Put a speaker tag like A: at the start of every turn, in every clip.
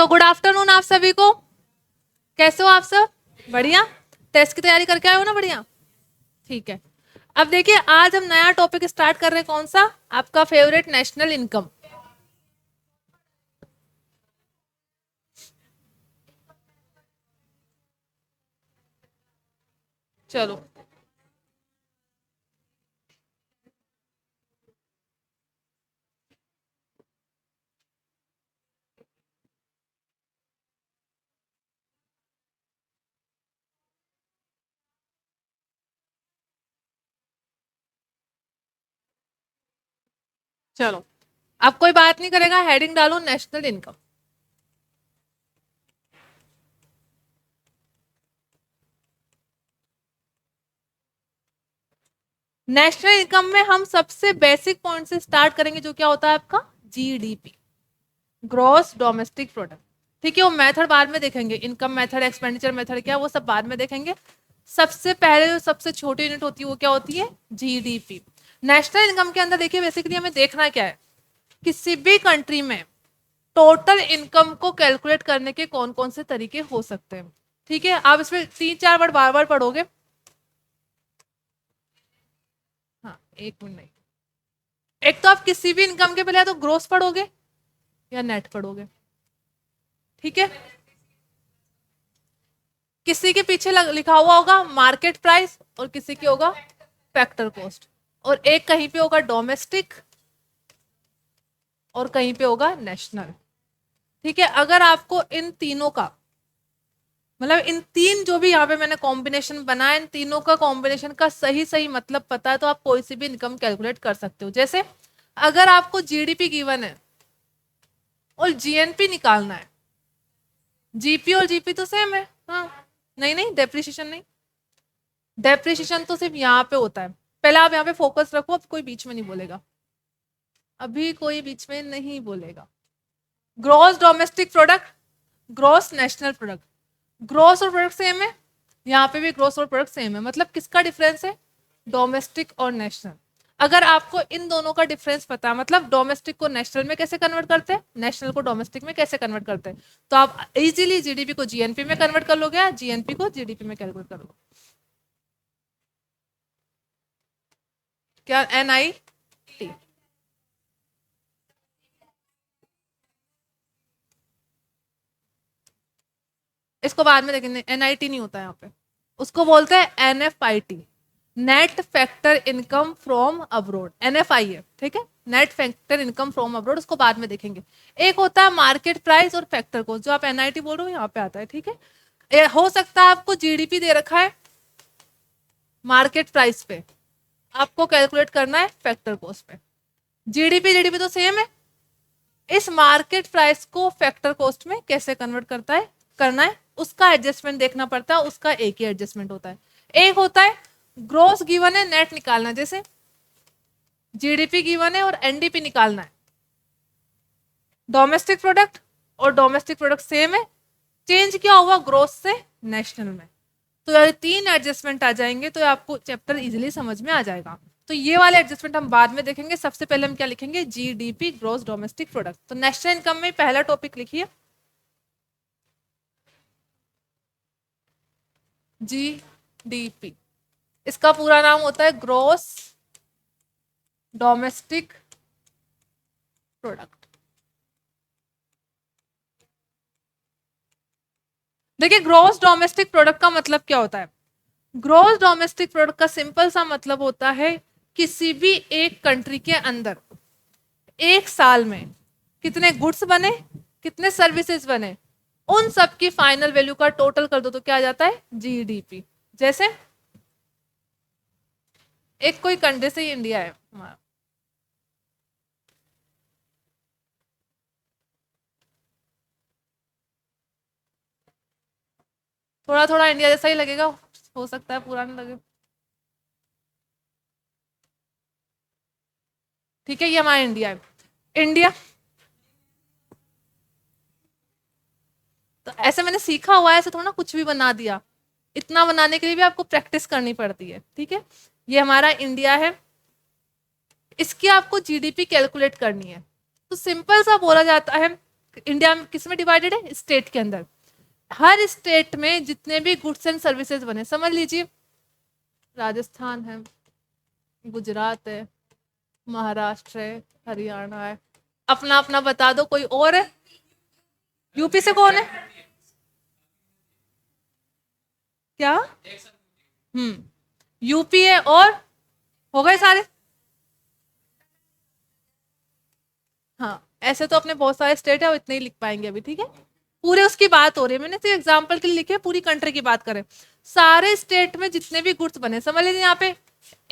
A: तो good afternoon आप सभी को। कैसे हो आप सब? बढ़िया। टेस्ट की तैयारी करके आए हो ना? बढ़िया, ठीक है। अब देखिए, आज हम नया टॉपिक स्टार्ट कर रहे हैं। कौन सा? आपका फेवरेट, नेशनल इनकम। चलो, चलो। अब कोई बात नहीं करेगा, हेडिंग डालो नेशनल इनकम। नेशनल इनकम में हम सबसे बेसिक पॉइंट से स्टार्ट करेंगे, जो क्या होता है आपका जीडीपी, ग्रॉस डोमेस्टिक प्रोडक्ट। ठीक है, वो मेथड बाद में देखेंगे, इनकम मेथड, एक्सपेंडिचर मेथड क्या, वो सब बाद में देखेंगे। सबसे पहले जो सबसे छोटी यूनिट होती है वो क्या होती है? जीडीपी। नेशनल इनकम के अंदर देखिए, बेसिकली हमें देखना क्या है, किसी भी कंट्री में टोटल इनकम को कैलकुलेट करने के कौन कौन से तरीके हो सकते हैं। ठीक है, आप इसमें 3-4 वर्ड बार बार पढ़ोगे। हाँ, एक मिनट नहीं। एक तो आप किसी भी इनकम के पहले या तो ग्रोस पढ़ोगे या नेट पढ़ोगे। ठीक है, किसी के पीछे लिखा हुआ होगा मार्केट प्राइस और किसी की होगा फैक्टर कॉस्ट, और एक कहीं पे होगा डोमेस्टिक और कहीं पे होगा नेशनल। ठीक है, अगर आपको इन तीनों का मतलब इन तीन जो भी यहाँ पे मैंने कॉम्बिनेशन बनाया, इन तीनों का कॉम्बिनेशन का सही सही मतलब पता है तो आप कोई सी भी इनकम कैलकुलेट कर सकते हो। जैसे अगर आपको जीडीपी गिवन है और जीएनपी निकालना है, जीपी और जीपी तो सेम है। हाँ, नहीं नहीं, डेप्रिसिएशन नहीं, डेप्रिसिएशन तो सिर्फ यहाँ पे होता है। पहले आप यहाँ पे फोकस रखो, अब कोई बीच में नहीं बोलेगा, अभी कोई बीच में नहीं बोलेगा। Gross domestic product, gross national product. Gross और प्रोडक्ट सेम है, यहाँ पे भी ग्रॉस और प्रोडक्ट सेम है। मतलब किसका डिफरेंस है? डोमेस्टिक और नेशनल। अगर आपको इन दोनों का डिफरेंस पता है, मतलब डोमेस्टिक को नेशनल में कैसे कन्वर्ट करते हैं, नेशनल को डोमेस्टिक में कैसे कन्वर्ट करते हैं, तो आप इजीली जीडीपी को जीएनपी में कन्वर्ट कर लोगे या जीएनपी को जीडीपी में कन्वर्ट कर लोगे। क्या? एनआईटी। इसको बाद में देखेंगे, एनआईटी नहीं होता यहाँ पे, उसको बोलते हैं NFIT, net factor income from abroad. NFI है, ठीक है, net factor income from abroad, उसको बाद में देखेंगे। एक होता है मार्केट प्राइस और फैक्टर को, जो आप एनआईटी बोल रहे हो यहाँ पे आता है। ठीक है, हो सकता है आपको जीडीपी दे रखा है मार्केट प्राइस पे, आपको कैलकुलेट करना है फैक्टर कॉस्ट पे। जीडीपी जीडीपी तो सेम है, इस मार्केट प्राइस को फैक्टर कॉस्ट में कैसे कन्वर्ट करना है, उसका एडजस्टमेंट देखना पड़ता है। उसका एक ही एडजस्टमेंट होता है, एक होता है ग्रोस गिवन है, नेट निकालना है। जैसे जीडीपी गिवन है और एनडीपी निकालना है। डोमेस्टिक प्रोडक्ट और डोमेस्टिक प्रोडक्ट सेम है, चेंज क्या हुआ ग्रोस से नेशनल में। तो यार 3 एडजस्टमेंट आ जाएंगे तो आपको चैप्टर इजीली समझ में आ जाएगा। तो ये वाले एडजस्टमेंट हम बाद में देखेंगे। सबसे पहले हम क्या लिखेंगे? GDP, gross domestic product. तो नेशनल इनकम में पहला टॉपिक लिखिए जीडीपी। इसका पूरा नाम होता है ग्रोस डोमेस्टिक प्रोडक्ट। देखिए, ग्रोस डोमेस्टिक प्रोडक्ट का मतलब क्या होता है? ग्रोस डोमेस्टिक प्रोडक्ट का सिंपल सा मतलब होता है किसी भी एक कंट्री के अंदर एक साल में कितने गुड्स बने, कितने सर्विसेज बने, उन सब की फाइनल वैल्यू का टोटल कर दो तो क्या आ जाता है? जीडीपी। जैसे एक कोई कंट्री से इंडिया है हमारा, थोड़ा थोड़ा इंडिया जैसा ही लगेगा, हो सकता है पूरा नहीं लगे। ठीक है, ये हमारा इंडिया है। इंडिया तो ऐसे मैंने सीखा हुआ है, ऐसे थोड़ा ना कुछ भी बना दिया। इतना बनाने के लिए भी आपको प्रैक्टिस करनी पड़ती है। ठीक है, ये हमारा इंडिया है, इसकी आपको जीडीपी कैलकुलेट करनी है। तो सिंपल सा बोला जाता है इंडिया में किस में डिवाइडेड है? स्टेट के अंदर। हर स्टेट में जितने भी गुड्स एंड सर्विसेज बने, समझ लीजिए राजस्थान है, गुजरात है, महाराष्ट्र है, हरियाणा है, अपना अपना बता दो। कोई और है? यूपी से कौन है? क्या? यूपी है, और हो गए सारे। हाँ, ऐसे तो अपने बहुत सारे स्टेट है, और इतने ही लिख पाएंगे अभी, ठीक है। पूरे उसकी बात हो रही है, मैंने सिर्फ एग्जांपल के लिए लिखे, पूरी कंट्री की बात करें। सारे स्टेट में जितने भी गुड्स बने, समझ लीजिए यहाँ पे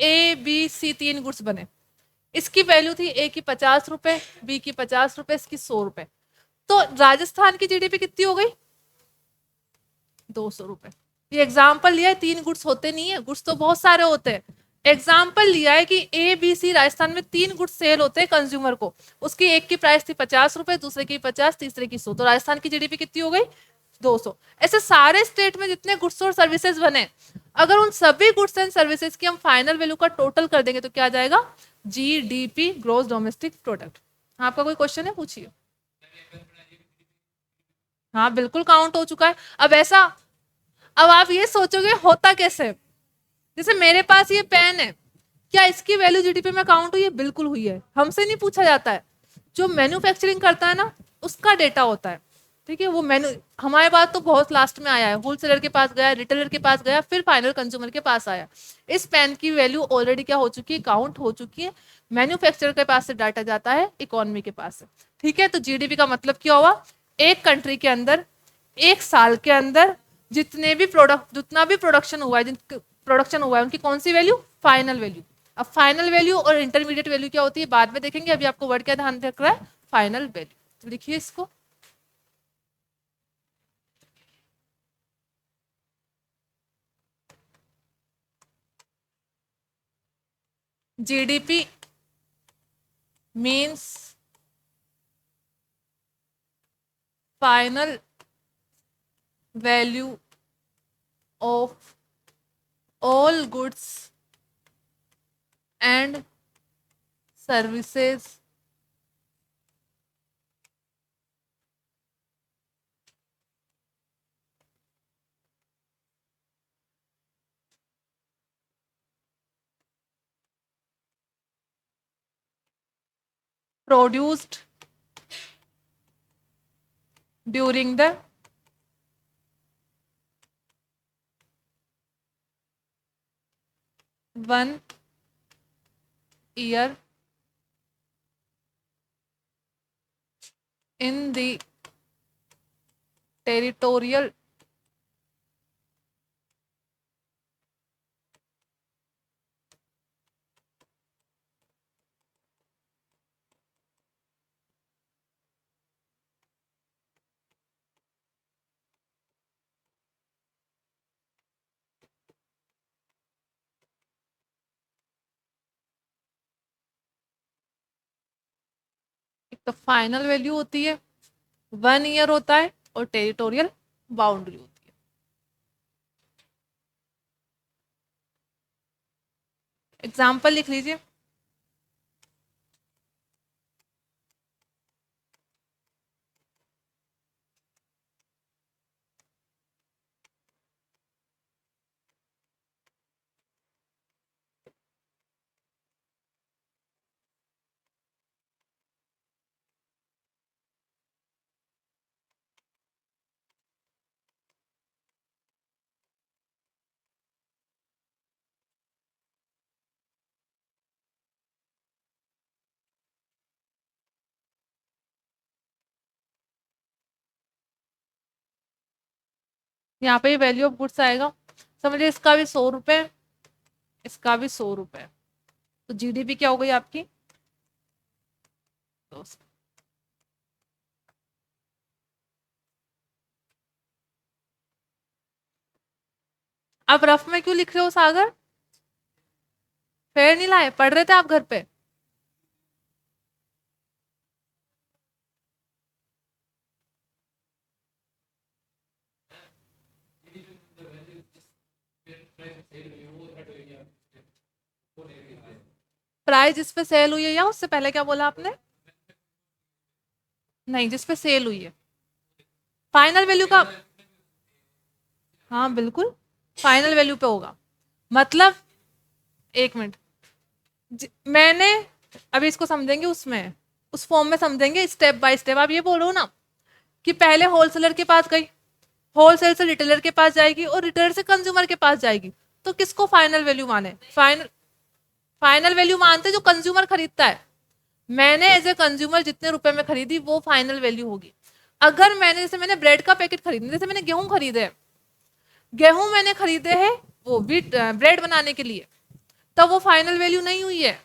A: ए बी सी 3 गुड्स बने। इसकी वैल्यू थी ए की 50 रुपए, बी की 50 रुपए, इसकी 100 रुपए। तो राजस्थान की जीडीपी कितनी हो गई? 200 रुपए। ये एग्जाम्पल लिया है, 3 गुड्स होते नहीं है, गुड्स तो बहुत सारे होते हैं। एग्जाम्पल लिया है कि ए बी सी राजस्थान में 3 गुड्स सेल होते हैं कंज्यूमर को। उसकी एक की प्राइस थी 50 रुपए, दूसरे की 50, तीसरे की 100। तो राजस्थान की जीडीपी कितनी हो गई? 200। ऐसे सारे स्टेट में जितने गुड्स और सर्विसेज बने, अगर उन सभी गुड्स एंड सर्विसेज की हम फाइनल वैल्यू का टोटल कर देंगे तो क्या आ जाएगा? GDP, gross domestic product. आपका कोई क्वेश्चन है? पूछिए। हाँ बिल्कुल काउंट हो चुका है। अब ऐसा, अब आप ये सोचोगे होता कैसे? जैसे मेरे पास ये पेन है, क्या इसकी वैल्यू जीडीपी में काउंट हुई है? बिल्कुल हुई है। हमसे नहीं पूछा जाता है, जो मैन्युफैक्चरिंग करता है ना, उसका डेटा होता है, ठीक है। वो मैन्यू हमारे पास तो बहुत लास्ट में आया है, होलसेलर के पास गया, रिटेलर के पास गया, फिर फाइनल कंज्यूमर के पास आया। इस पेन की वैल्यू ऑलरेडी क्या हो चुकी है? काउंट हो चुकी है। मैन्युफैक्चरर के पास से डाटा जाता है इकोनॉमी के पास से, ठीक है। तो जीडीपी का मतलब क्या हुआ? एक कंट्री के अंदर एक साल के अंदर जितने भी प्रोडक्ट, जितना भी प्रोडक्शन हुआ है, जिन प्रोडक्शन हुआ है, उनकी कौन सी वैल्यू? Final value. अब फाइनल वैल्यू और इंटरमीडिएट वैल्यू क्या होती है बाद में देखेंगे, अभी आपको वर्ड क्या ध्यान रख रहा है? Final value. तो लिखिए इसको, GDP means final value of all goods and services produced during the one year in the territorial एक तो फाइनल वैल्यू होती है, 1 ईयर होता है, और टेरिटोरियल बाउंड्री होती है। एग्जाम्पल लिख लीजिए। यहाँ पे वैल्यू ऑफ गुड्स आएगा, समझिए इसका भी 100 रुपए, इसका भी 100 रुपए। तो जीडीपी क्या हो गई आपकी? 200। आप रफ में क्यों लिख रहे हो सागर? फेर नहीं लाए? पढ़ रहे थे आप घर पे? प्राइस जिस पे सेल हुई है, या उससे पहले क्या बोला आपने? नहीं, जिसपे सेल हुई है। फाइनल वैल्यू का, हाँ बिल्कुल फाइनल वैल्यू पे होगा। मतलब एक मिनट, मैंने अभी इसको समझेंगे, उसमें उस फॉर्म में समझेंगे स्टेप बाय स्टेप। आप ये बोल रहे हो ना कि पहले होलसेलर के पास गई, होलसेल से रिटेलर के पास जाएगी और रिटेलर से कंज्यूमर के पास जाएगी, तो किसको फाइनल वैल्यू माने? फाइनल वैल्यू मानते जो कंज्यूमर खरीदता है। मैंने एज ए कंज्यूमर जितने रुपए में खरीदी वो फाइनल वैल्यू होगी। अगर मैंने, जैसे मैंने ब्रेड का पैकेट खरीदना, जैसे मैंने गेहूं खरीदे है, गेहूं मैंने खरीदे हैं वो व्हीट ब्रेड बनाने के लिए, तब वो फाइनल वैल्यू नहीं हुई है।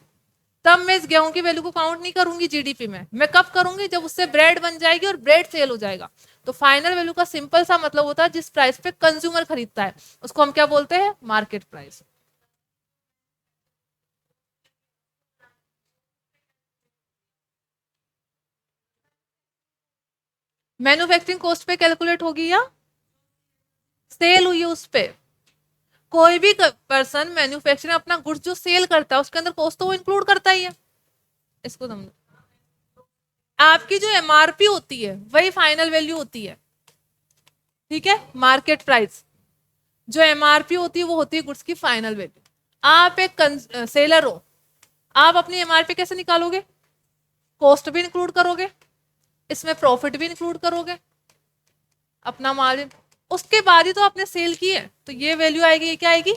A: तब मैं इस गेहूं की वैल्यू को काउंट नहीं करूंगी जीडीपी में। मैं कब करूंगी? जब उससे ब्रेड बन जाएगी और ब्रेड सेल हो जाएगा। तो फाइनल वैल्यू का सिंपल सा मतलब होता है जिस प्राइस पे कंज्यूमर खरीदता है उसको हम क्या बोलते हैं? Market price. मैन्युफैक्चरिंग कॉस्ट पे कैलकुलेट होगी या सेल हुई है उस पे? कोई भी पर्सन मैन्युफैक्चरिंग अपना गुड्स जो सेल करता है उसके अंदर कॉस्ट तो वो इंक्लूड करता ही है। इसको समझो, आपकी जो एमआरपी होती है वही फाइनल वैल्यू होती है। ठीक है, मार्केट प्राइस जो एमआरपी होती है वो होती है गुड्स की फाइनल वैल्यू। आप एक सेलर हो, आप अपनी एमआरपी कैसे निकालोगे? कॉस्ट भी इंक्लूड करोगे, इसमें प्रॉफिट भी इंक्लूड करोगे, अपना मार्जिन, उसके बाद ही तो आपने सेल की है, तो ये वैल्यू आएगी। ये क्या आएगी?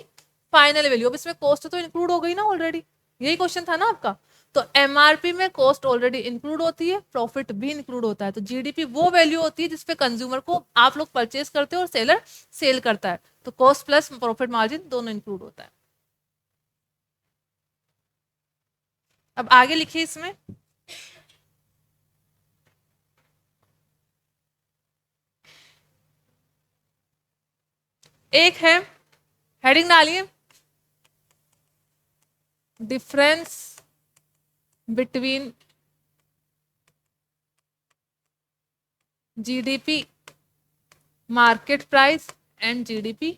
A: Final value. अब इसमें कॉस्ट तो इंक्लूड हो गई ना ऑलरेडी, यही क्वेश्चन था ना आपका। तो एमआरपी में कॉस्ट ऑलरेडी इंक्लूड होती है, प्रॉफिट भी इंक्लूड होता है। तो जीडीपी वो वैल्यू होती है जिसपे कंज्यूमर को आप लोग परचेज करते हो और सेलर सेल करता है। तो कॉस्ट प्लस प्रॉफिट मार्जिन दोनों इंक्लूड होता है। अब आगे लिखिए इसमें, एक है, हेडिंग डालिए, difference between GDP market price and GDP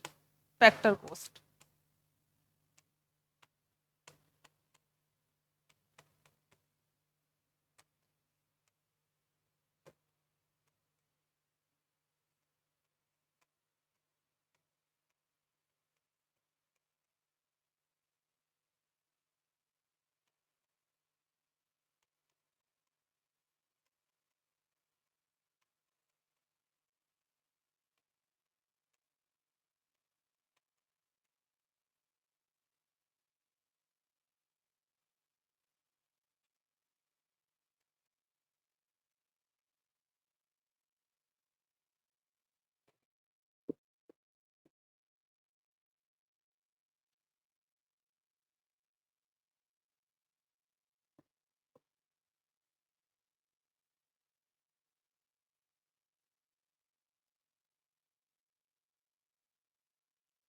A: factor cost.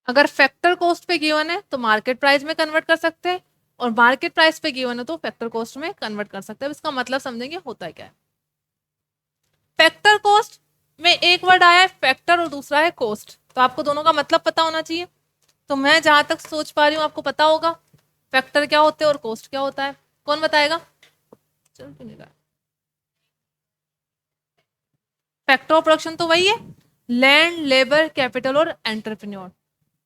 A: अगर फैक्टर कॉस्ट पे गिवन है तो मार्केट प्राइस में कन्वर्ट कर सकते हैं, और मार्केट प्राइस पे गिवन है तो फैक्टर कॉस्ट में कन्वर्ट कर सकते हैं। इसका मतलब समझेंगे होता है क्या है। फैक्टर कॉस्ट में एक वर्ड आया है फैक्टर और दूसरा है कॉस्ट, तो आपको दोनों का मतलब पता होना चाहिए। तो मैं जहां तक सोच पा रही हूँ आपको पता होगा फैक्टर क्या होते हैं और कॉस्ट क्या होता है। कौन बताएगा? चल क्यों नहीं रहा? फैक्टर ऑफ प्रोडक्शन तो वही है, लैंड, लेबर, कैपिटल और एंटरप्रेन्योर।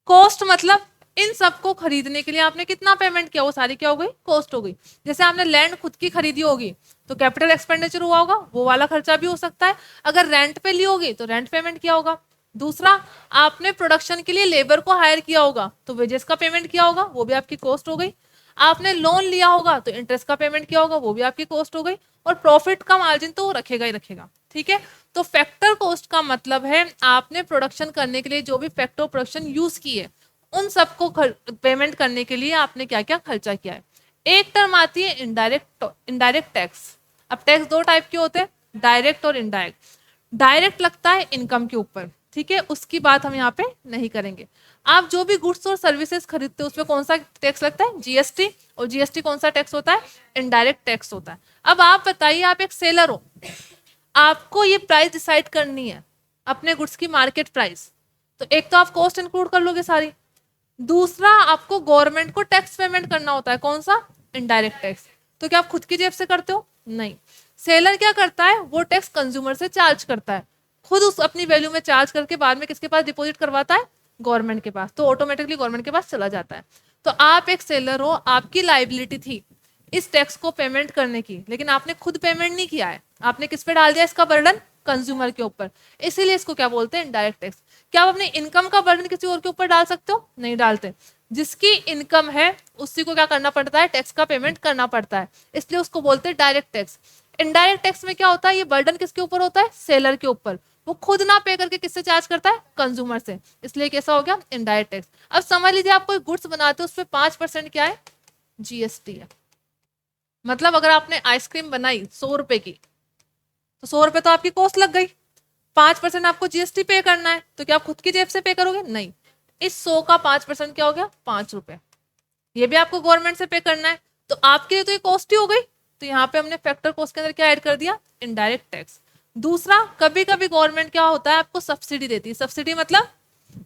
A: कॉस्ट मतलब इन सबको खरीदने के लिए आपने कितना पेमेंट किया, वो सारी क्या हो गई? कॉस्ट हो गई। जैसे आपने लैंड खुद की खरीदी होगी तो कैपिटल एक्सपेंडिचर हुआ होगा, वो वाला खर्चा भी हो सकता है। अगर रेंट पे ली होगी तो रेंट पेमेंट किया होगा। दूसरा, आपने प्रोडक्शन के लिए लेबर को हायर किया होगा तो वेजेस का पेमेंट किया होगा, वो भी आपकी कॉस्ट हो गई। आपने लोन लिया होगा तो इंटरेस्ट का पेमेंट किया होगा, वो भी आपकी कॉस्ट हो गई। और प्रॉफिट का मार्जिन तो वो रखेगा ही रखेगा। ठीक है, तो फैक्टर कॉस्ट का मतलब है आपने प्रोडक्शन करने के लिए जो भी फैक्टर प्रोडक्शन यूज की है उन सबको पेमेंट करने के लिए आपने क्या क्या खर्चा किया है। एक टर्म आती है इनडायरेक्ट टैक्स। अब टैक्स दो टाइप के होते हैं, डायरेक्ट और इनडायरेक्ट। डायरेक्ट लगता है इनकम के ऊपर, ठीक है, उसकी बात हम यहाँ पे नहीं करेंगे। आप जो भी गुड्स और सर्विसेज खरीदते हो उसमें कौन सा टैक्स लगता है? जीएसटी। और जीएसटी कौन सा टैक्स होता है? इनडायरेक्ट टैक्स होता है। अब आप बताइए, आप एक सेलर हो, आपको ये प्राइस डिसाइड करनी है अपने गुड्स की मार्केट प्राइस, तो एक तो आप कॉस्ट इंक्लूड कर लोगे सारी, दूसरा आपको गवर्नमेंट को टैक्स पेमेंट करना होता है। कौन सा? Indirect tax. तो क्या आप खुद की जेब से करते हो? नहीं। सेलर क्या करता है, वो टैक्स कंज्यूमर से चार्ज करता है, खुद उस अपनी वैल्यू में चार्ज करके बाद में किसके पास डिपॉजिट करवाता है, गवर्नमेंट के पास, तो ऑटोमेटिकली गवर्नमेंट के पास चला जाता है। तो आप एक सेलर हो, आपकी लाइबिलिटी थी इस टैक्स को पेमेंट करने की, लेकिन आपने खुद पेमेंट नहीं किया है, आपने किस पे डाल दिया इसका बर्डन, कंज्यूमर के ऊपर, इसीलिए इसको क्या बोलते हैं, इनडायरेक्ट टैक्स। क्या आप अपने इनकम का बर्डन किसी और के ऊपर डाल सकते हो, नहीं डालते। जिसकी इनकम है उसी को क्या करना पड़ता है, टैक्स का पेमेंट करना पड़ता है, इसलिए उसको बोलते हैं डायरेक्ट टैक्स। इनडायरेक्ट टैक्स में क्या होता है, ये बर्डन किसके ऊपर होता है, सेलर के ऊपर, वो खुद ना पे करके किससे चार्ज करता है, कंज्यूमर से, इसलिए कैसा हो गया, इनडायरेक्ट टैक्स। अब समझ लीजिए आप कोई गुड्स बनाते हो, उस पर 5% क्या है, जीएसटी है। मतलब अगर आपने आइसक्रीम बनाई 100 रुपए की, तो 100 रुपए तो आपकी कॉस्ट लग गई, 5% आपको जीएसटी पे करना है, तो क्या आप खुद की जेब से पे करोगे, नहीं, इस 100 का 5% क्या हो गया, 5 रुपए, ये भी आपको गवर्नमेंट से पे करना है, तो आपके लिए तो ये कॉस्ट ही हो गई। तो यहाँ पे हमने फैक्टर कॉस्ट के अंदर क्या ऐड कर दिया, इनडायरेक्ट टैक्स। दूसरा, कभी कभी गवर्नमेंट क्या होता है, आपको सब्सिडी देती है, सब्सिडी मतलब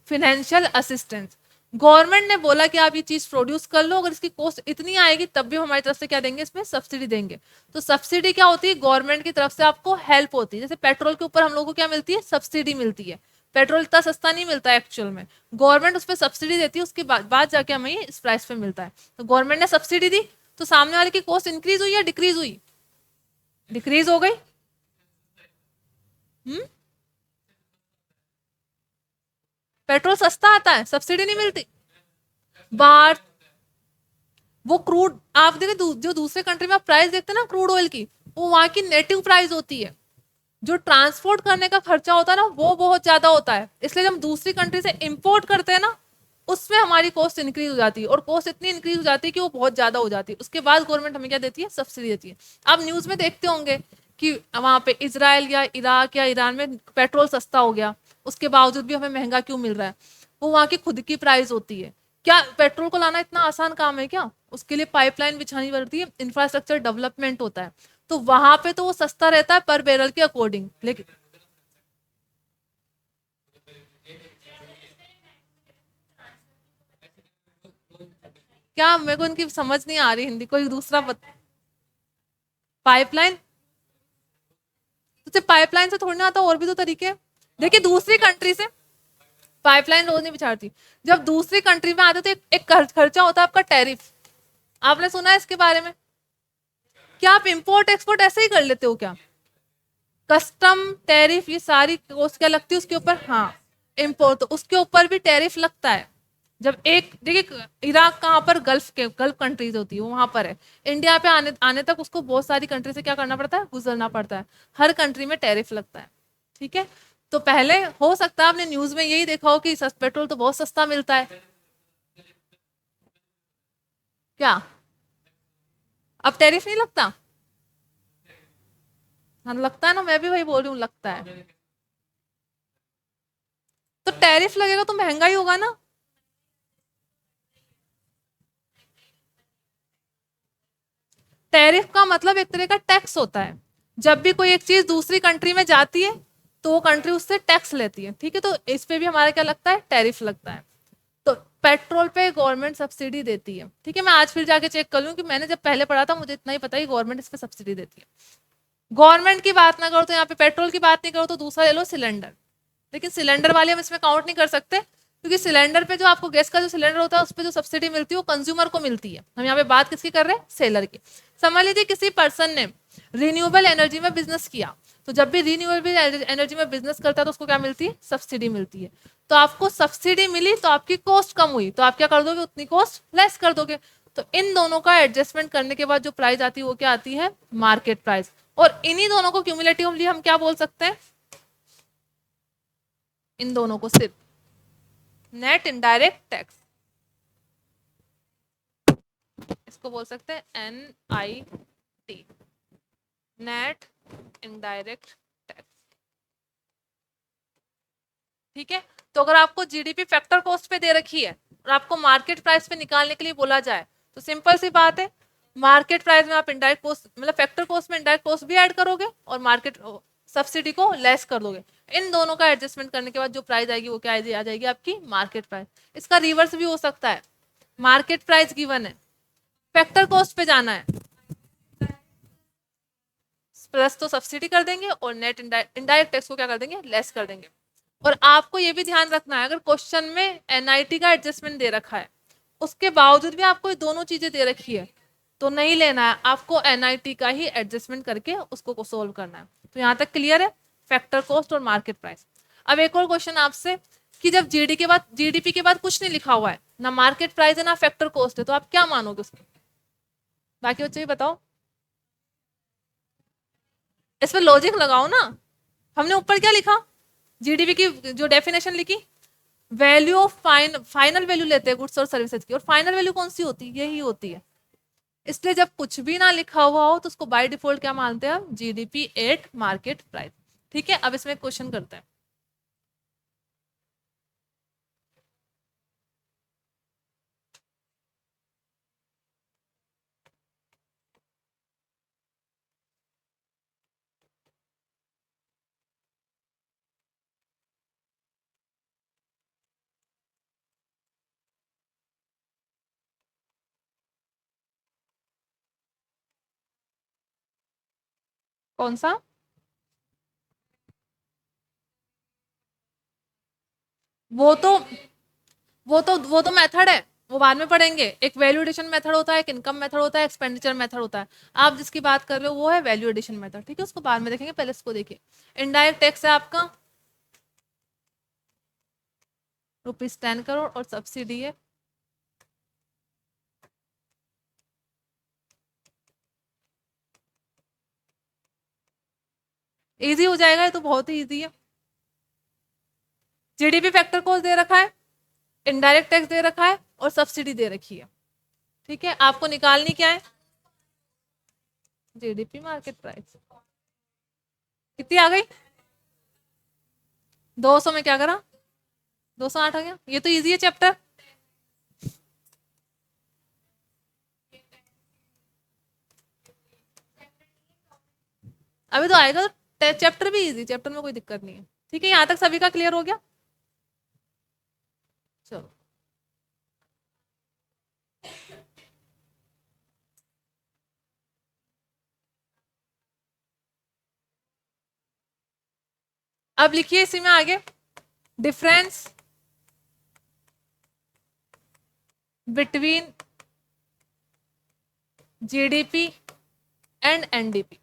A: फिनेंशियल असिस्टेंस। गवर्नमेंट ने बोला कि आप ये चीज प्रोड्यूस कर लो, अगर इसकी कॉस्ट इतनी आएगी तब भी हमारी तरफ से क्या देंगे, इसमें सब्सिडी देंगे। तो सब्सिडी क्या होती है, गवर्नमेंट की तरफ से आपको हेल्प होती है। जैसे पेट्रोल के ऊपर हम लोगों को क्या मिलती है, सब्सिडी मिलती है। पेट्रोल इतना सस्ता नहीं मिलता है एक्चुअल में, गवर्नमेंट उस पर सब्सिडी देती है, उसके बाद जाके हमें ये इस प्राइस पे मिलता है। तो गवर्नमेंट ने सब्सिडी दी, तो सामने वाले की कॉस्ट इंक्रीज हुई या डिक्रीज हुई, डिक्रीज हो गई। पेट्रोल सस्ता आता है, सब्सिडी नहीं मिलती। बार वो क्रूड आप देखें, जो दूसरे कंट्री में आप प्राइस देखते हैं ना क्रूड ऑयल की, वो वहां की नेटिव प्राइस होती है, जो ट्रांसपोर्ट करने का खर्चा होता है ना वो बहुत ज्यादा होता है, इसलिए जब हम दूसरी कंट्री से इंपोर्ट करते हैं ना, उसमें हमारी कॉस्ट इंक्रीज हो जाती है, और कॉस्ट इतनी इंक्रीज हो जाती है कि वो बहुत ज्यादा हो जाती है। उसके बाद गवर्नमेंट हमें क्या देती है, सब्सिडी देती है। आप न्यूज में देखते होंगे कि वहां पे इजराइल या इराक या ईरान में पेट्रोल सस्ता हो गया, उसके बावजूद भी हमें महंगा क्यों मिल रहा है, वो वहां की खुद की प्राइस होती है। क्या पेट्रोल को लाना इतना आसान काम है क्या, उसके लिए पाइपलाइन बिछानी पड़ती है, इंफ्रास्ट्रक्चर डेवलपमेंट होता है, तो वहां पे तो वो सस्ता रहता है पर बैरल के अकॉर्डिंग। लेकिन क्या, मेरे को इनकी समझ नहीं आ रही हिंदी, कोई दूसरा पाइपलाइन, तो सिर्फ पाइपलाइन से थोड़ी ना आता, और भी तो तरीके हैं। देखिए दूसरी कंट्री से पाइपलाइन रोज नहीं बिछाती, जब दूसरी कंट्री में आते तो एक खर्चा होता है आपका टैरिफ, आपने सुना है इसके बारे में। क्या आप इंपोर्ट एक्सपोर्ट ऐसे ही कर लेते हो क्या, कस्टम टैरिफ ये सारी कॉस्ट क्या लगती है उसके ऊपर, हाँ इम्पोर्ट, तो उसके ऊपर भी टैरिफ लगता है। जब एक देखिए इराक कहाँ पर, गल्फ कंट्रीज होती है वो वहां पर है, इंडिया पे आने आने तक उसको बहुत सारी कंट्री से क्या करना पड़ता है, गुजरना पड़ता है, हर कंट्री में टैरिफ लगता है। ठीक है, तो पहले हो सकता है आपने न्यूज में यही देखा हो कि पेट्रोल तो बहुत सस्ता मिलता है, क्या अब टैरिफ नहीं लगता, हाँ लगता है ना, मैं भी वही बोल रही हूँ, लगता है। तो टैरिफ लगेगा तो महंगा ही होगा ना, टैरिफ का मतलब एक तरह का टैक्स होता है, जब भी कोई एक चीज दूसरी कंट्री में जाती है तो वो कंट्री उससे टैक्स लेती है, ठीक है, तो इस पे भी हमारा क्या लगता है, टैरिफ लगता है। तो पेट्रोल पे गवर्नमेंट सब्सिडी देती है, ठीक है, मैं आज फिर जाके चेक कर लूँ कि मैंने जब पहले पढ़ा था मुझे इतना ही पता है गवर्नमेंट इस पे सब्सिडी देती है। गवर्नमेंट की बात ना करो तो यहाँ पे पेट्रोल की बात नहीं करो तो दूसरा ले लो सिलेंडर, लेकिन सिलेंडर वाले हम इसमें काउंट नहीं कर सकते, क्योंकि सिलेंडर पे जो आपको गैस का जो सिलेंडर होता है उस पर जो सब्सिडी मिलती है वो कंज्यूमर को मिलती है, हम यहाँ पे बात किसकी कर रहे हैं, सेलर की। समझ लीजिए किसी पर्सन ने रिन्यूएबल एनर्जी में बिजनेस किया, तो जब भी रिन्यूएबल एनर्जी में बिजनेस करता है तो उसको क्या मिलती है, सब्सिडी मिलती है। तो आपको सब्सिडी मिली तो आपकी कॉस्ट कम हुई, तो आप क्या कर दोगे, उतनी कॉस्ट लेस कर दोगे। तो इन दोनों का एडजस्टमेंट करने के बाद जो प्राइस आती है वो क्या आती है, मार्केट प्राइस। और इन्हीं दोनों को क्यूमुलेटिवली हम क्या बोल सकते हैं, इन दोनों को सिर्फ नेट इनडायरेक्ट टैक्स, इसको बोल सकते हैं NIT, नेट इनडायरेक्ट टैक्स। ठीक है, तो अगर आपको जीडीपी फैक्टर कॉस्ट पे दे रखी है और आपको मार्केट प्राइस पे निकालने के लिए बोला जाए, तो सिंपल सी बात है, मार्केट प्राइस में आप इंडायरेक्ट कॉस्ट मतलब फैक्टर कॉस्ट में इंडायरेक्ट कॉस्ट भी ऐड करोगे और मार्केट सब्सिडी को लेस कर दोगे। इन दोनों का एडजस्टमेंट करने के बाद जो प्राइस आएगी वो क्या आ जाएगी, आपकी मार्केट प्राइस। इसका रिवर्स भी हो सकता है, मार्केट प्राइस गिवन है, फैक्टर कॉस्ट पे जाना है, प्लस तो सब्सिडी कर देंगे और नेट इनडायरेक्ट टैक्स को क्या कर देंगे, लेस कर देंगे। और आपको ये भी ध्यान रखना है, अगर क्वेश्चन में एनआईटी का एडजस्टमेंट दे रखा है, उसके बावजूद भी आपको ये दोनों चीजें दे रखी है, तो नहीं लेना है, आपको एनआईटी का ही एडजस्टमेंट करके उसको सोल्व करना है। तो यहाँ तक क्लियर है, फैक्टर कॉस्ट और मार्केट प्राइस। अब एक और क्वेश्चन आपसे कि जब जीडीपी के बाद कुछ नहीं लिखा हुआ है, ना मार्केट प्राइस है ना फैक्टर कॉस्ट है, तो आप क्या मानोगे उसको? बाकी बच्चे भी बताओ, इस पर लॉजिक लगाओ ना। हमने ऊपर क्या लिखा, जीडीपी की जो डेफिनेशन लिखी, वैल्यू ऑफ फाइनल वैल्यू लेते हैं गुड्स और सर्विसेज की, और फाइनल वैल्यू कौन सी होती है, यही होती है। इसलिए जब कुछ भी ना लिखा हुआ हो तो उसको बाय डिफॉल्ट क्या मानते हैं हम, जीडीपी एट मार्केट प्राइस। ठीक है, अब इसमें क्वेश्चन करते हैं। कौन सा? वो तो वो तो मेथड है, वो बाद में पढ़ेंगे। एक वैल्यू एडिशन मेथड होता है, एक इनकम मेथड होता है, एक्सपेंडिचर मेथड होता है। आप जिसकी बात कर रहे हो वो है वैल्यू एडिशन मेथड, ठीक है, उसको बाद में देखेंगे, पहले इसको देखिए। इनडायरेक्ट टैक्स है आपका ₹10 करोड़ और सब्सिडी है इजी हो जाएगा, ये तो बहुत ही इजी है। जीडीपी फैक्टर कॉस्ट दे रखा है, इनडायरेक्ट टैक्स दे रखा है और सब्सिडी दे रखी है। ठीक है, आपको निकालनी क्या है, जीडीपी मार्केट प्राइस। कितनी आ गई, 200 में क्या करा, 208 आ गया। ये तो इजी है चैप्टर। अभी तो आएगा, तो चैप्टर भी इजी, चैप्टर में कोई दिक्कत नहीं है। ठीक है, यहाँ तक सभी का क्लियर हो गया। चलो, अब लिखिए इसी में आगे, difference between GDP and NDP.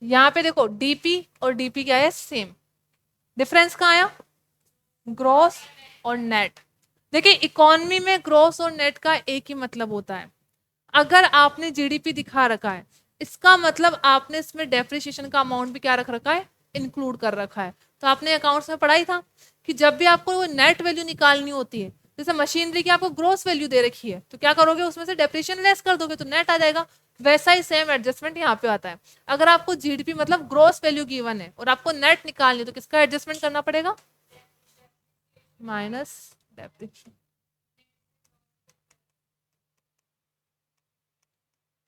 A: यहाँ पे देखो डीपी और डीपी क्या है, सेम। डिफरेंस कहाँ आया, ग्रॉस और नेट। देखिए इकोनॉमी में ग्रॉस और नेट का एक ही मतलब होता है। अगर आपने जीडीपी दिखा रखा है, इसका मतलब आपने इसमें डेप्रिसिएशन का अमाउंट भी क्या रख रखा है, इंक्लूड कर रखा है। तो आपने अकाउंट्स में पढ़ाई था कि जब भी आपको वो नेट वैल्यू निकालनी होती है, जैसे मशीनरी की आपको ग्रोस वैल्यू दे रखी है, तो क्या करोगे, उसमें से डेप्रिसिएशन लेस कर दोगे तो नेट आ जाएगा। वैसा ही सेम एडजस्टमेंट यहाँ पे आता है। अगर आपको जीडीपी मतलब ग्रोस वैल्यू गिवन है और आपको नेट निकालनी है, तो किसका एडजस्टमेंट करना पड़ेगा, माइनस डेप्रिसिएशन।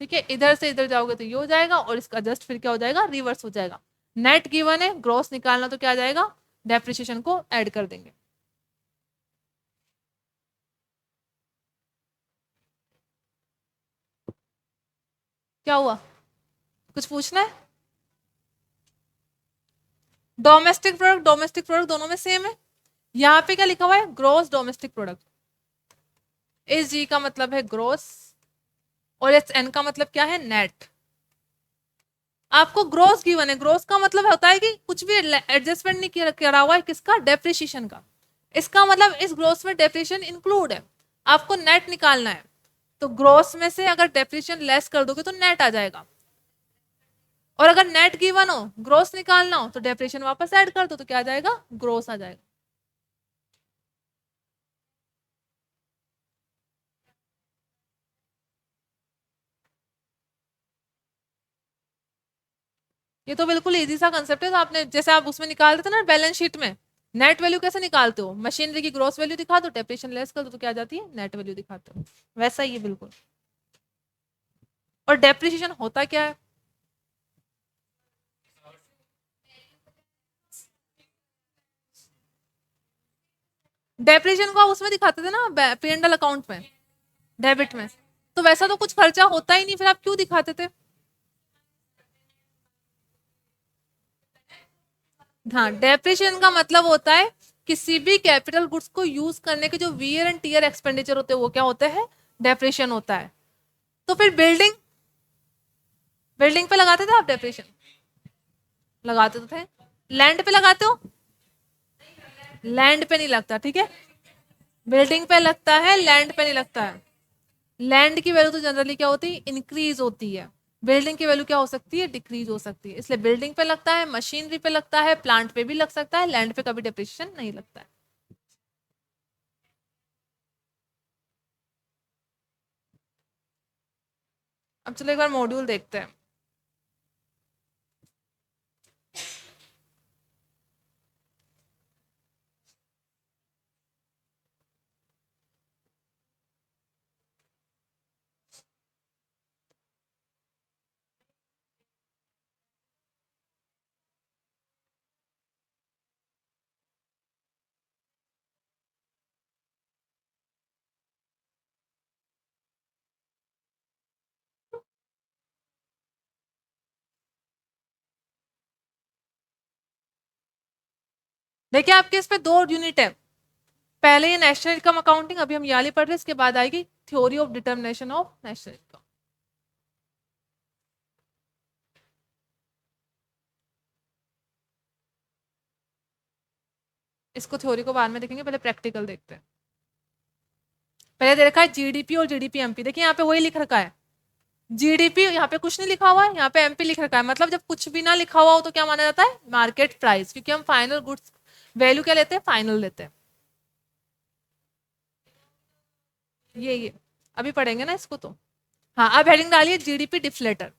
A: ठीक है, इधर से इधर जाओगे तो ये हो जाएगा, और इसका जस्ट फिर क्या हो जाएगा, रिवर्स हो जाएगा। नेट गिवन है, ग्रॉस निकालना, तो क्या आ जाएगा, डेप्रिसिएशन को ऐड कर देंगे। क्या हुआ, कुछ पूछना है? डोमेस्टिक प्रोडक्ट दोनों में सेम है। यहाँ पे क्या लिखा हुआ है, gross domestic product. S G का मतलब है ग्रॉस और एस एन का मतलब क्या है, नेट। आपको ग्रॉस गिवन है, ग्रॉस का मतलब होता है कि कुछ भी एडजस्टमेंट नहीं करा हुआ है, किसका, डेप्रिसिएशन का। इसका मतलब इस ग्रॉस में डेप्रिसिएशन इंक्लूड है। आपको नेट निकालना है, तो ग्रॉस में से अगर डेप्रिसिएशन लेस कर दोगे तो नेट आ जाएगा। और अगर नेट गिवन हो, ग्रॉस निकालना हो, तो डेप्रिसिएशन वापस ऐड कर दो, तो क्या आ जाएगा, ग्रॉस आ जाएगा। ये तो बिल्कुल इजी सा कंसेप्ट है। तो आपने जैसे आप उसमें निकाल रहे थे ना बैलेंस शीट में, नेट वैल्यू कैसे निकालते हो, मशीनरी की ग्रॉस वैल्यू दिखा दो, डेप्रिसिएशन लेस कर दो, तो क्या आ जाती है, नेट वैल्यू दिखाते हो। वैसा ही है बिल्कुल। और डेप्रिसिएशन होता क्या है, डेप्रिसिएशन को आप उसमें दिखाते थे ना, P&L अकाउंट में, डेबिट में। तो वैसा तो कुछ खर्चा होता ही नहीं, फिर आप क्यों दिखाते थे? हाँ, डेप्रिसिएशन का मतलब होता है किसी भी कैपिटल गुड्स को यूज करने के जो वियर एंड टीयर एक्सपेंडिचर होते हैं वो क्या होते हैं? डेप्रिसिएशन होता है। तो फिर बिल्डिंग, बिल्डिंग पे लगाते थे आप डेप्रिसिएशन? लगाते तो थे। लैंड पे लगाते हो? लैंड पे नहीं लगता, ठीक है। बिल्डिंग पे लगता है, लैंड पे नहीं लगता है। लैंड की वैल्यू तो जनरली क्या होती है? इंक्रीज होती है। बिल्डिंग की वैल्यू क्या हो सकती है? डिक्रीज हो सकती है। इसलिए बिल्डिंग पे लगता है, मशीनरी पे लगता है, प्लांट पे भी लग सकता है, लैंड पे कभी डेप्रिसिएशन नहीं लगता है। अब चलो एक बार मॉड्यूल देखते हैं। देखिए आपके इस पे दो यूनिट है। पहले ये नेशनल इनकम अकाउंटिंग, अभी हम याली पढ़ रहे हैं, इसके बाद आएगी theory of determination of national income. इसको थ्योरी को बाद में देखेंगे, पहले प्रैक्टिकल देखते हैं। पहले दे रखा है जीडीपी और जीडीपी एमपी। देखिए यहाँ पे वही लिख रखा है, जीडीपी, यहाँ पे कुछ नहीं लिखा हुआ है, यहाँ पे एमपी लिख रखा है। मतलब जब कुछ भी ना लिखा हुआ हो तो क्या माना जाता है? मार्केट प्राइस, क्योंकि हम फाइनल गुड्स वैल्यू क्या लेते हैं? फाइनल लेते हैं। ये अभी पढ़ेंगे ना इसको तो। हाँ, अब हेडिंग डालिए जीडीपी डिफ्लेटर।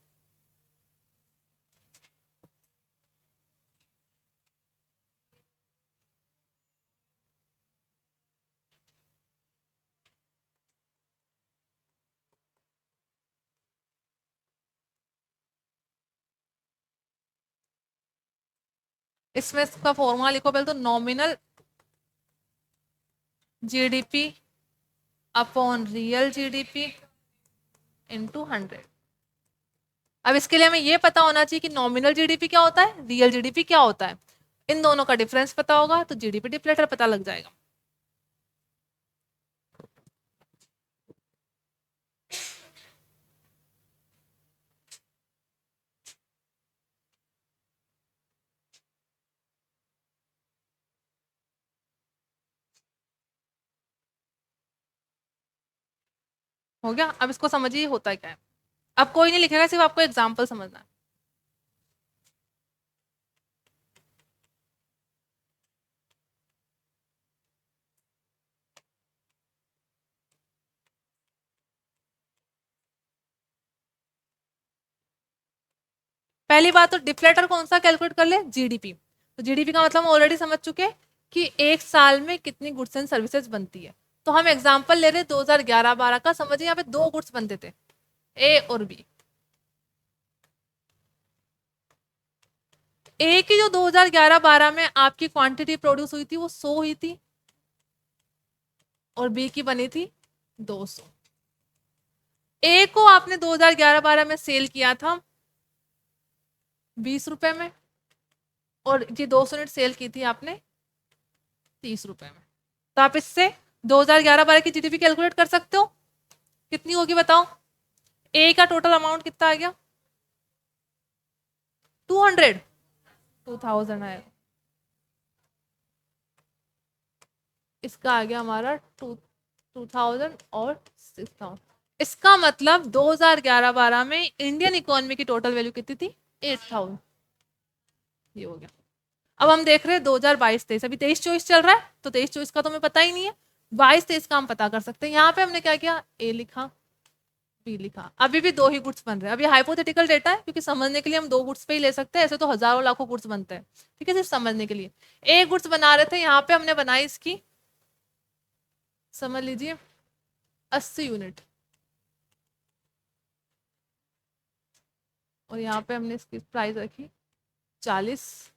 A: इसमें इसका फॉर्मूला लिखो पहले तो, nominal GDP upon real GDP into 100। अब इसके लिए हमें ये पता होना चाहिए कि नॉमिनल जीडीपी क्या होता है, रियल जीडीपी क्या होता है। इन दोनों का डिफरेंस पता होगा तो जीडीपी डिफ्लेटर पता लग जाएगा। हो गया? अब इसको समझिए होता है क्या है। अब कोई नहीं लिखेगा, सिर्फ आपको एग्जाम्पल समझना है। पहली बात तो डिफ्लेटर कौन सा कैलकुलेट कर ले? जीडीपी। तो जीडीपी का मतलब हम ऑलरेडी समझ चुके हैं कि एक साल में कितनी गुड्स एंड सर्विसेज बनती है। तो हम एग्जाम्पल ले रहे हैं 2011-12 का। समझिए यहाँ पे दो गुड्स बनते थे, ए और बी। ए की जो 2011-12 में आपकी क्वांटिटी प्रोड्यूस हुई थी वो 100 हुई थी, और बी की बनी थी 200। ए को आपने 2011-12 में सेल किया था 20 रुपए में, और ये 200 यूनिट सेल की थी आपने 30 रुपए में। तो आप इससे 2011-12 की जीडीपी कैलकुलेट कर सकते हो। कितनी होगी बताओ? ए का टोटल अमाउंट कितना आ गया? 200, 2000 आएगा। इसका आ गया हमारा 2000 और 6000। इसका मतलब 2011-12 में इंडियन इकोनॉमी की टोटल वैल्यू कितनी थी? 8000। ये हो गया। अब हम देख रहे हैं 2022-23, अभी 23-24 चल रहा है, तो 23-24 का तो हमें पता ही नहीं है। 22-23 का हम पता कर सकते हैं। यहाँ पे हमने क्या किया? ए लिखा, बी लिखा। अभी भी दो ही गुड्स बन रहे हैं। अभी हाइपोथेटिकल डेटा है, क्योंकि समझने के लिए हम दो गुड्स पे ही ले सकते हैं, ऐसे तो हजारों लाखों गुड्स बनते हैं। ठीक है, सिर्फ समझने के लिए एक गुड्स बना रहे थे। यहाँ पे हमने बनाई इसकी, समझ लीजिए 80 यूनिट, और यहाँ पे हमने इसकी प्राइस रखी 40।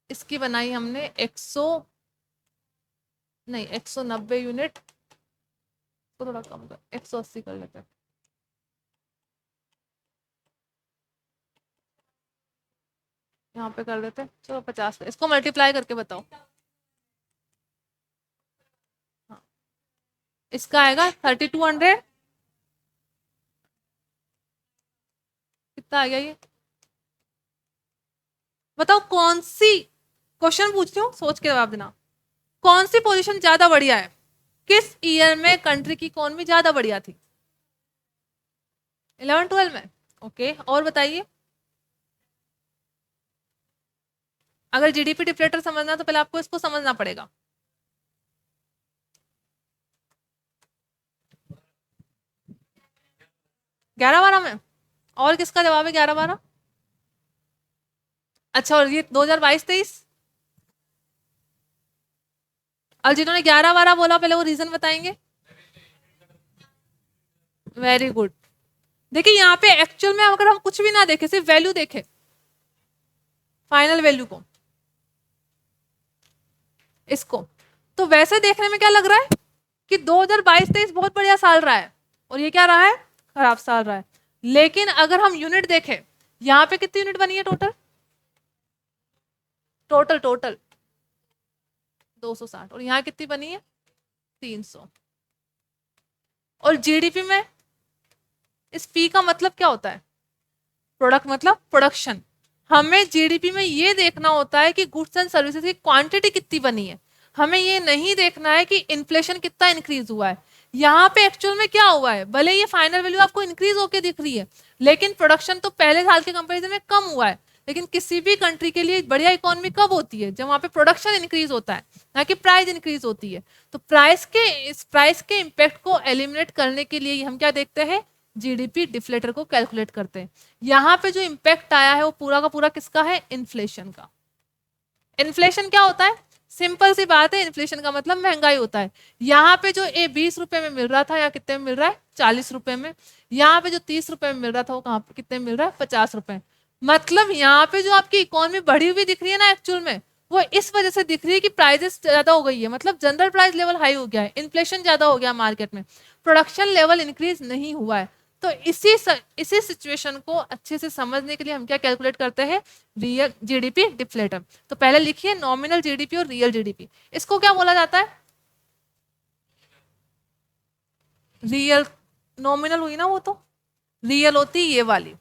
A: इसकी बनाई हमने 190 यूनिट तो थोड़ा कम कर, 180 कर लेते हैं। यहाँ पे कर देते हैं, चलो 50, इसको मल्टीप्लाई करके बताओ। हाँ, इसका आएगा 3200, कितना आ गया ये बताओ। कौन सी, क्वेश्चन पूछती हूँ सोच के जवाब देना, कौन सी पोजीशन ज्यादा बढ़िया है, किस ईयर में कंट्री की इकोनॉमी ज्यादा बढ़िया थी? 11-12 में। ओके, और बताइए। अगर जीडीपी डिफ्लेटर समझना है तो पहले आपको इसको समझना पड़ेगा। ग्यारह बारह में। और किसका जवाब है 11-12? अच्छा, और ये 2022-23? और जिन्होंने 11-12 बोला पहले वो रीजन बताएंगे। Very good. देखिए यहाँ पे एक्चुअल में अगर हम कुछ भी ना देखे, सिर्फ वैल्यू देखे, फाइनल वैल्यू को, इसको, तो वैसे देखने में क्या लग रहा है कि 2022-23 बहुत बढ़िया साल रहा है और ये क्या रहा है, खराब साल रहा है। लेकिन अगर हम यूनिट देखें, यहाँ पे कितनी यूनिट बनी है टोटल, टोटल टोटल 260, और यहाँ कितनी बनी है 300। और जीडीपी में इस पी का मतलब क्या होता है, प्रोडक्ट मतलब प्रोडक्शन। हमें जीडीपी में ये देखना होता है कि गुड्स एंड सर्विसेज की क्वांटिटी कितनी बनी है, हमें ये नहीं देखना है कि इन्फ्लेशन कितना इंक्रीज हुआ है। यहाँ पे एक्चुअल में क्या हुआ है, भले ये फाइनल वैल्यू आपको इंक्रीज होके दिख रही है, लेकिन प्रोडक्शन तो पहले साल के कंपेरिजन में कम हुआ है। लेकिन किसी भी कंट्री के लिए बढ़िया इकोनॉमी कब होती है, जब वहाँ पे प्रोडक्शन इंक्रीज होता है, ना कि प्राइस इंक्रीज होती है। तो इस प्राइस के इम्पैक्ट को एलिमिनेट करने के लिए हम क्या देखते हैं, जीडीपी डिफ्लेटर को कैलकुलेट करते हैं। यहाँ पे जो इम्पैक्ट आया है वो पूरा का पूरा किसका है, इन्फ्लेशन का। इन्फ्लेशन क्या होता है, सिंपल सी बात है, इन्फ्लेशन का मतलब महंगाई होता है। यहाँ पे जो ए 20 रुपए में मिल रहा था, या कितने में मिल रहा है, 40 रुपए में। यहाँ पे जो 30 रुपए में मिल रहा था वो कहाँ पे कितने में मिल रहा है, 50 रुपए। मतलब यहाँ पे जो आपकी इकोनॉमी बढ़ी हुई दिख रही है ना एक्चुअल में, वो इस वजह से दिख रही है कि प्राइजेस ज्यादा हो गई है, मतलब जनरल प्राइस लेवल हाई हो गया है, इन्फ्लेशन ज्यादा हो गया मार्केट में, प्रोडक्शन लेवल इंक्रीज नहीं हुआ है। तो इसी सिचुएशन को अच्छे से समझने के लिए हम क्या कैलकुलेट करते हैं, रियल जीडीपी डिफ्लेटर। तो पहले लिखिए नॉमिनल जीडीपी और रियल जीडीपी, इसको क्या बोला जाता है, रियल। नॉमिनल हुई ना वो, तो रियल होती ये वाली।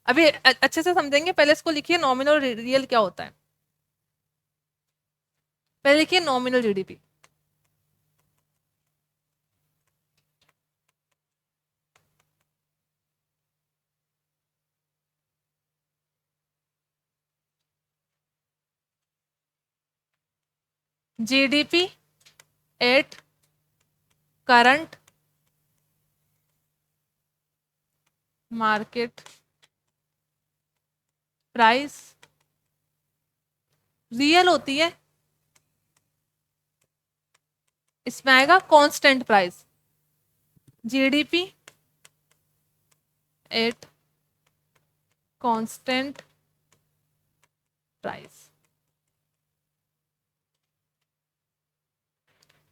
A: अभी अच्छे से समझेंगे, पहले इसको लिखिए नॉमिनल और रियल क्या होता है। पहले लिखिए nominal GDP. GDP at current market price. Real होती है, इसमें आएगा constant price, GDP at constant price.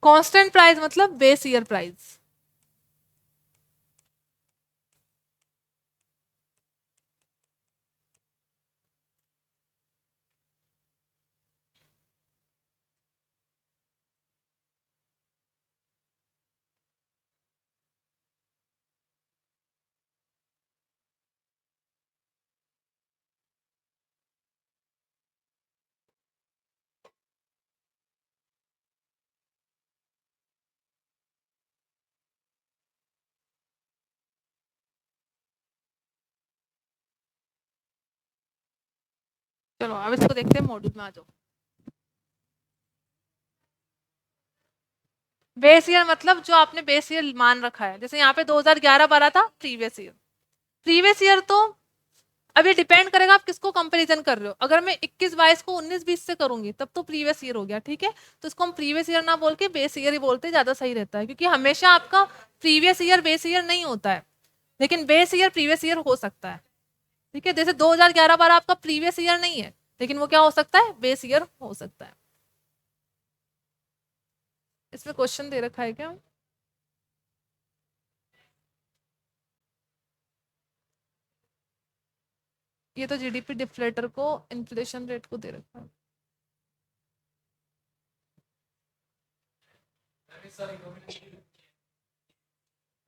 A: Constant price मतलब बेस ईयर प्राइस। चलो अब इसको देखते हैं, मॉड्यूल में आ जाओ। बेस ईयर मतलब जो आपने बेस ईयर मान रखा है, जैसे यहाँ पे 2011-12 था प्रीवियस ईयर। प्रीवियस ईयर तो अब ये डिपेंड करेगा आप किसको कंपैरिजन कर रहे हो। अगर मैं 21-22 को 19-20 से करूंगी तब तो प्रीवियस ईयर हो गया, ठीक है। तो इसको हम प्रीवियस ईयर ना बोल के बेस ईयर ही बोलते, ज्यादा सही रहता है, क्योंकि हमेशा आपका प्रीवियस ईयर बेस ईयर नहीं होता है, लेकिन बेस ईयर प्रीवियस ईयर हो सकता है, ठीक है। जैसे 2011-12 आपका प्रीवियस ईयर नहीं है, लेकिन वो क्या हो सकता है, बेस ईयर हो सकता है। इसमें क्वेश्चन दे रखा है क्या, ये तो जीडीपी डिफ्लेटर को इन्फ्लेशन रेट को दे रखा है।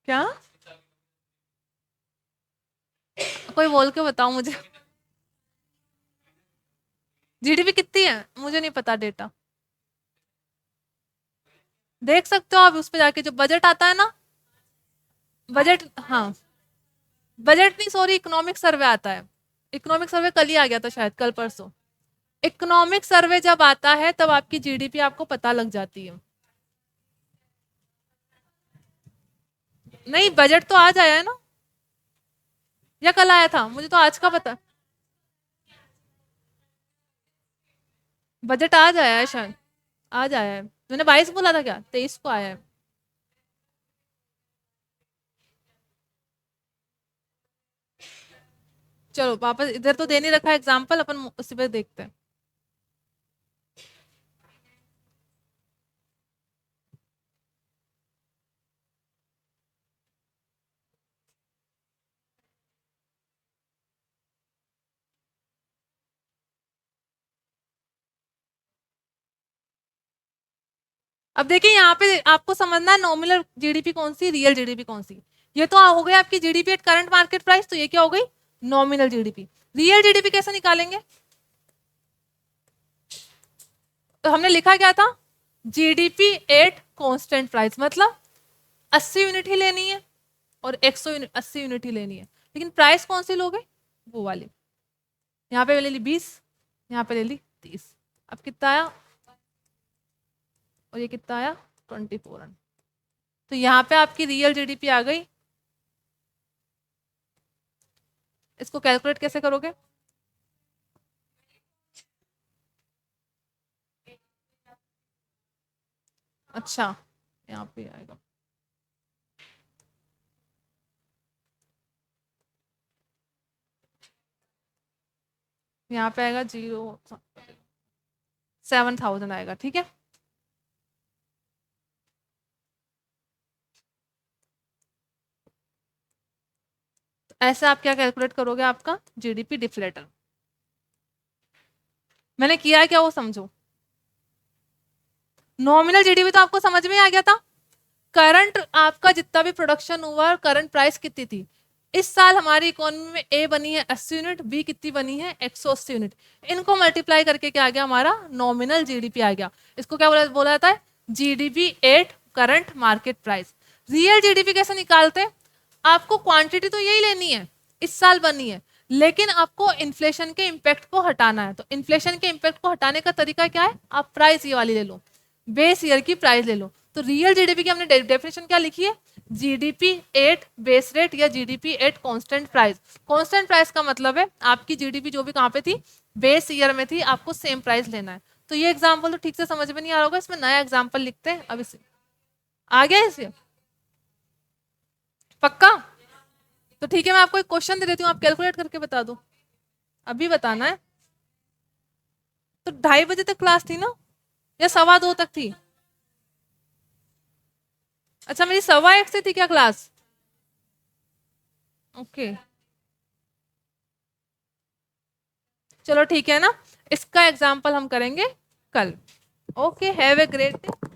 A: क्या? कोई बोल के बताओ मुझे। जीडीपी कितनी है मुझे नहीं पता डेटा। देख सकते हो आप उस पे जाके, जो बजट आता है ना, बजट, हाँ, बजट नहीं सॉरी, इकोनॉमिक सर्वे आता है। इकोनॉमिक सर्वे कल ही आ गया था शायद, कल परसों। इकोनॉमिक सर्वे जब आता है तब आपकी जीडीपी आपको पता लग जाती है। नहीं, बजट तो आज आया है ना, या कल आया था, मुझे तो आज का पता। बजट आज आया है शायद, आज आया है। मैंने 22 बोला था क्या? 23 को आया है। चलो वापस, इधर तो दे नहीं रखा एग्जाम्पल, अपन उसी पे देखते हैं। अब देखिए यहाँ पे आपको समझना है नॉमिनल जीडीपी कौन सी, रियल जीडीपी कौन सी। ये तो हो गई आपकी GDP at current market price, तो ये क्या हो गई? Nominal GDP. रियल जीडीपी कैसे निकालेंगे? तो हमने लिखा क्या था? जीडीपी एट कांस्टेंट प्राइस, मतलब 80 यूनिट ही लेनी है और 180 यूनिट ही लेनी है, लेकिन प्राइस कौन सी लोगे? वो वाली। यहाँ पे ले ली 20, यहाँ पे ले ली 30। अब कितना आया? और ये कितना आया? 24। तो यहाँ पे आपकी रियल जीडीपी आ गई। इसको कैलकुलेट कैसे करोगे? अच्छा, यहाँ पे आएगा, यहाँ पे आएगा 7,000 आएगा, ठीक है। ऐसे आप क्या कैलकुलेट करोगे? आपका जीडीपी डिफ्लेटर। मैंने किया है क्या वो समझो। नॉमिनल जीडीपी तो आपको समझ में आ गया था। करंट आपका जितना भी प्रोडक्शन हुआ, करंट प्राइस कितनी थी। इस साल हमारी इकोनॉमी में ए बनी है 80 यूनिट, बी कितनी बनी है 180 यूनिट। इनको मल्टीप्लाई करके क्या आ गया? हमारा नॉमिनल जीडीपी आ गया। इसको क्या बोला जाता है? GDP at current market price. Real GDP कैसे निकालते हैं? आपको क्वांटिटी तो यही लेनी है, इस साल बनी है, लेकिन आपको इन्फ्लेशन के इम्पैक्ट को हटाना है। तो इन्फ्लेशन के इम्पैक्ट को हटाने का तरीका क्या है? आप प्राइस ये वाली ले लो, बेस ईयर की प्राइस ले लो। तो रियल जीडीपी की हमने डेफिनेशन क्या लिखी है? जीडीपी एट बेस रेट या GDP at constant price. Constant price का मतलब है आपकी जीडीपी जो भी कहाँ पे थी, बेस ईयर में थी, आपको सेम प्राइस लेना है। तो ये एग्जांपल तो ठीक से समझ में नहीं आ रहा होगा, इसमें नया एग्जांपल लिखते हैं। अब इसे आ गया इसे पक्का? तो ठीक है, मैं आपको एक क्वेश्चन दे देती हूँ, आप कैलकुलेट करके बता दो। अभी बताना है। तो 2:30 बजे तक क्लास थी ना, या 2:15 तक थी? अच्छा, मेरी 1:15 से थी क्या क्लास? ओके, चलो ठीक है ना, इसका एग्जाम्पल हम करेंगे कल। Okay, have a great day.